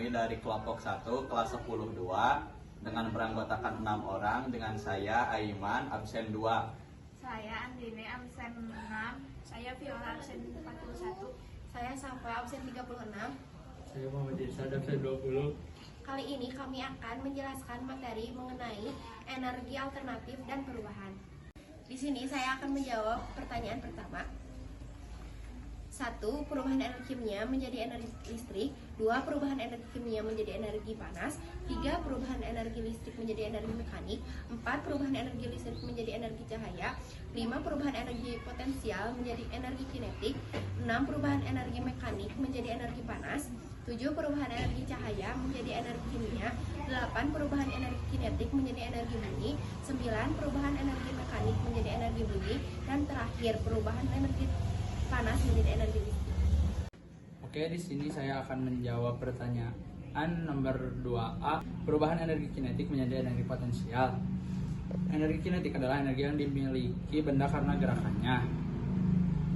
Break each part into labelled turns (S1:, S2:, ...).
S1: kami dari kelompok 1 kelas 10-2 dengan beranggotakan 6 orang dengan saya Aiman absen 2.
S2: Saya Andine absen 6, saya Viola absen 41, saya Safa absen 36.
S3: Saya Muhammad Irsad absen 20.
S2: Kali ini kami akan menjelaskan materi mengenai energi alternatif dan perubahan. Di sini saya akan menjawab pertanyaan pertama. 1. Perubahan energi kimia menjadi energi listrik. 2. Perubahan energi kimia menjadi energi panas. 3. Perubahan energi listrik menjadi energi mekanik. 4. Perubahan energi listrik menjadi energi cahaya. 5. Perubahan energi potensial menjadi energi kinetik. 6. Perubahan energi mekanik menjadi energi panas. 7. Perubahan energi cahaya menjadi energi kimia. 8. Perubahan energi kinetik menjadi energi bunyi. 9. Perubahan energi mekanik menjadi energi bunyi. Dan terakhir, perubahan energi panas menjadi energi listrik.
S3: Oke, di sini saya akan menjawab pertanyaan nomor 2A. Perubahan energi kinetik menjadi energi potensial. Energi kinetik adalah energi yang dimiliki benda karena gerakannya.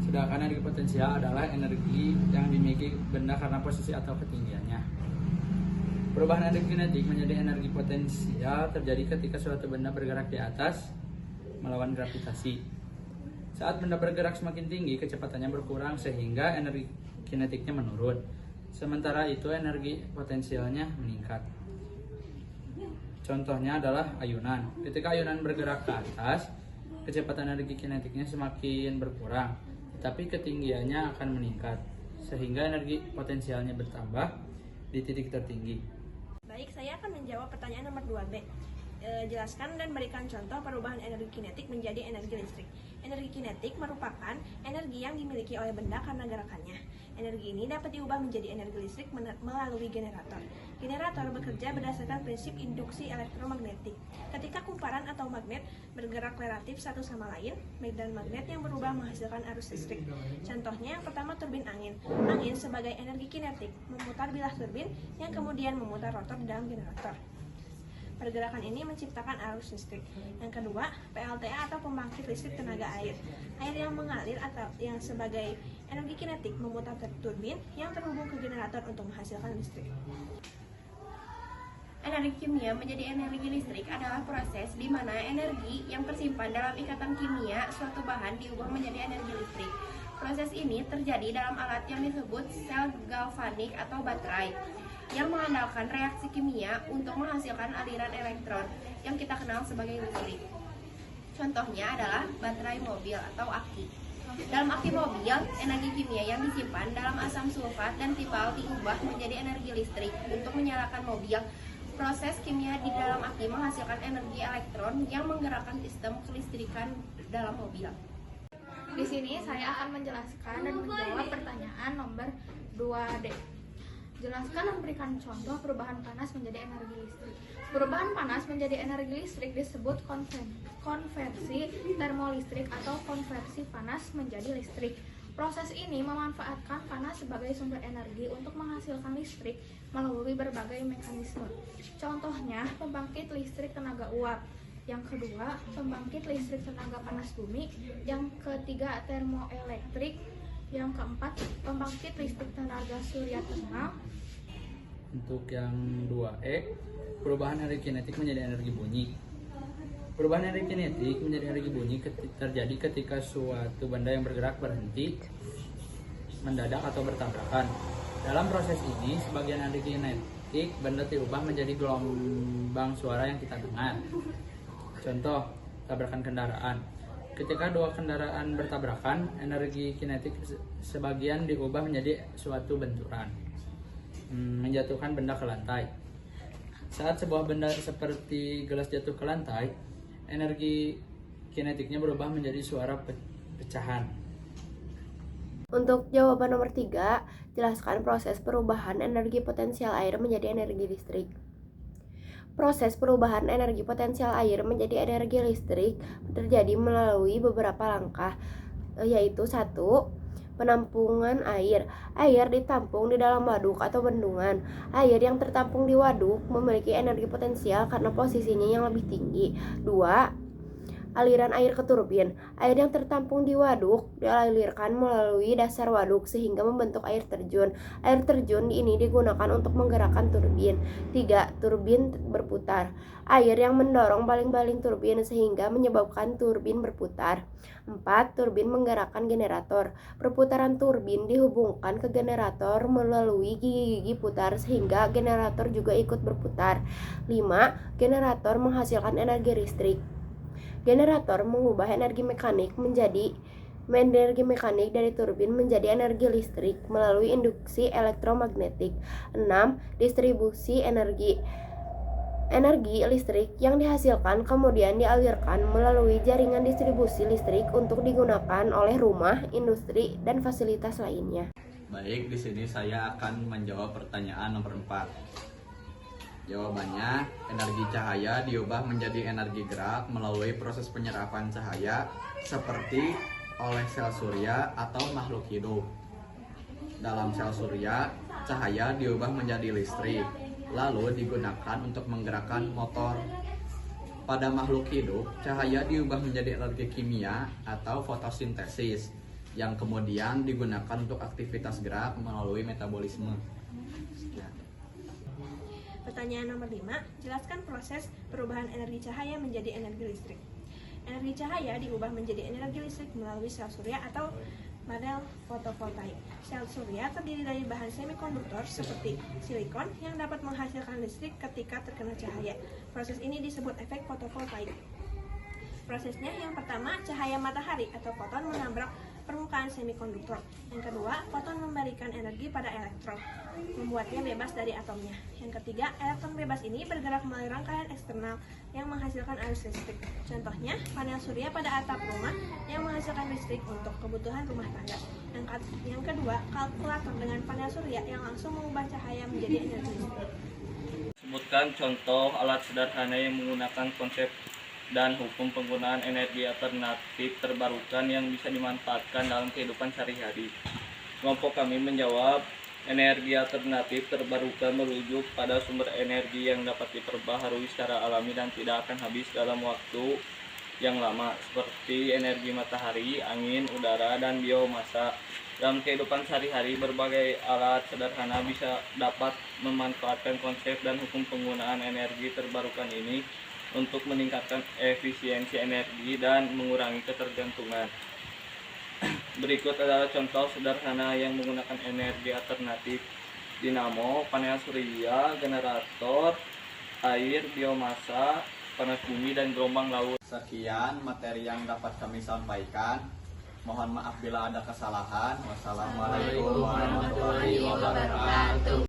S3: Sedangkan energi potensial adalah energi yang dimiliki benda karena posisi atau ketinggiannya. Perubahan energi kinetik menjadi energi potensial terjadi ketika suatu benda bergerak di atas melawan gravitasi. Saat benda bergerak semakin tinggi, kecepatannya berkurang sehingga energi kinetiknya menurun. Sementara itu energi potensialnya meningkat. Contohnya adalah ayunan. Ketika ayunan bergerak ke atas, kecepatan energi kinetiknya semakin berkurang, tetapi ketinggiannya akan meningkat, sehingga energi potensialnya bertambah di titik tertinggi.
S4: Baik, saya akan menjawab pertanyaan nomor 2B. Jelaskan dan berikan contoh perubahan energi kinetik menjadi energi listrik. Energi kinetik merupakan energi yang dimiliki oleh benda karena gerakannya. Energi ini dapat diubah menjadi energi listrik melalui generator. Generator bekerja berdasarkan prinsip induksi elektromagnetik. Ketika kumparan atau magnet bergerak relatif satu sama lain, medan magnet yang berubah menghasilkan arus listrik. Contohnya yang pertama, turbin angin. Angin sebagai energi kinetik memutar bilah turbin yang kemudian memutar rotor di dalam generator. Pergerakan ini menciptakan arus listrik. Yang kedua, PLTA atau pembangkit listrik tenaga air. Air yang mengalir atau yang sebagai energi kinetik memutar turbin yang terhubung ke generator untuk menghasilkan listrik.
S2: Energi kimia menjadi energi listrik adalah proses di mana energi yang tersimpan dalam ikatan kimia suatu bahan diubah menjadi energi listrik. Proses ini terjadi dalam alat yang disebut sel galvanik atau baterai, yang mengandalkan reaksi kimia untuk menghasilkan aliran elektron yang kita kenal sebagai listrik. Contohnya adalah baterai mobil atau aki. Dalam aki mobil, energi kimia yang disimpan dalam asam sulfat dan tipal diubah menjadi energi listrik untuk menyalakan mobil. Proses kimia di dalam aki menghasilkan energi elektron yang menggerakkan sistem kelistrikan dalam mobil.
S5: Di sini saya akan menjelaskan dan menjawab pertanyaan nomor 2D. Jelaskan dan berikan contoh perubahan panas menjadi energi listrik. Perubahan panas menjadi energi listrik disebut konversi termolistrik atau konversi panas menjadi listrik. Proses ini memanfaatkan panas sebagai sumber energi untuk menghasilkan listrik melalui berbagai mekanisme. Contohnya, pembangkit listrik tenaga uap. Yang kedua, pembangkit listrik tenaga panas bumi. Yang ketiga, termoelektrik. Yang keempat, pembangkit listrik tenaga surya termal.
S3: Untuk yang 2E, perubahan energi kinetik menjadi energi bunyi. Perubahan energi kinetik menjadi energi bunyi terjadi ketika suatu benda yang bergerak berhenti, mendadak atau bertabrakan. Dalam proses ini, sebagian energi kinetik benda diubah menjadi gelombang suara yang kita dengar. Contoh, tabrakan kendaraan. Ketika dua kendaraan bertabrakan, energi kinetik sebagian diubah menjadi suatu benturan, menjatuhkan benda ke lantai. Saat sebuah benda seperti gelas jatuh ke lantai, energi kinetiknya berubah menjadi suara pecahan.
S2: Untuk jawaban nomor 3, jelaskan proses perubahan energi potensial air menjadi energi listrik. Proses perubahan energi potensial air menjadi energi listrik terjadi melalui beberapa langkah, yaitu 1. Penampungan air. Air ditampung di dalam waduk atau bendungan. Air yang tertampung di waduk memiliki energi potensial karena posisinya yang lebih tinggi. 2. Aliran air ke turbin. Air yang tertampung di waduk dialirkan melalui dasar waduk sehingga membentuk air terjun. Air terjun ini digunakan untuk menggerakkan turbin. 3. Turbin berputar. Air yang mendorong baling-baling turbin sehingga menyebabkan turbin berputar. 4. Turbin menggerakkan generator. Perputaran turbin dihubungkan ke generator melalui gigi-gigi putar sehingga generator juga ikut berputar. 5. Generator menghasilkan energi listrik. Generator mengubah energi mekanik dari turbin menjadi energi listrik melalui induksi elektromagnetik. 6. Distribusi energi. Energi listrik yang dihasilkan kemudian dialirkan melalui jaringan distribusi listrik untuk digunakan oleh rumah, industri, dan fasilitas lainnya.
S1: Baik, di sini saya akan menjawab pertanyaan nomor 4. Jawabannya, energi cahaya diubah menjadi energi gerak melalui proses penyerapan cahaya seperti oleh sel surya atau makhluk hidup. Dalam sel surya, cahaya diubah menjadi listrik, lalu digunakan untuk menggerakkan motor. Pada makhluk hidup, cahaya diubah menjadi energi kimia atau fotosintesis, yang kemudian digunakan untuk aktivitas gerak melalui metabolisme.
S4: Pertanyaan nomor 5, jelaskan proses perubahan energi cahaya menjadi energi listrik. Energi cahaya diubah menjadi energi listrik melalui sel surya atau panel fotovoltaik. Sel surya terdiri dari bahan semikonduktor seperti silikon yang dapat menghasilkan listrik ketika terkena cahaya. Proses ini disebut efek fotovoltaik. Prosesnya yang pertama, cahaya matahari atau foton menabrak permukaan semikonduktor. Yang kedua, foton memberikan energi pada elektron, membuatnya bebas dari atomnya. Yang ketiga, elektron bebas ini bergerak melalui rangkaian eksternal yang menghasilkan arus listrik. Contohnya, panel surya pada atap rumah yang menghasilkan listrik untuk kebutuhan rumah tangga. Yang kedua, kalkulator dengan panel surya yang langsung mengubah cahaya menjadi energi listrik.
S6: Sebutkan contoh alat sederhana yang menggunakan konsep dan hukum penggunaan energi alternatif terbarukan yang bisa dimanfaatkan dalam kehidupan sehari-hari. Kelompok kami menjawab, energi alternatif terbarukan merujuk pada sumber energi yang dapat diperbaharui secara alami dan tidak akan habis dalam waktu yang lama, seperti energi matahari, angin, udara, dan biomasa. Dalam kehidupan sehari-hari, berbagai alat sederhana bisa dapat memanfaatkan konsep dan hukum penggunaan energi terbarukan ini untuk meningkatkan efisiensi energi dan mengurangi ketergantungan. Berikut adalah contoh sederhana yang menggunakan energi alternatif: dinamo, panel surya, generator, air, biomasa, panas bumi, dan gelombang laut.
S1: Sekian materi yang dapat kami sampaikan. Mohon maaf bila ada kesalahan. Wassalamualaikum warahmatullahi wabarakatuh.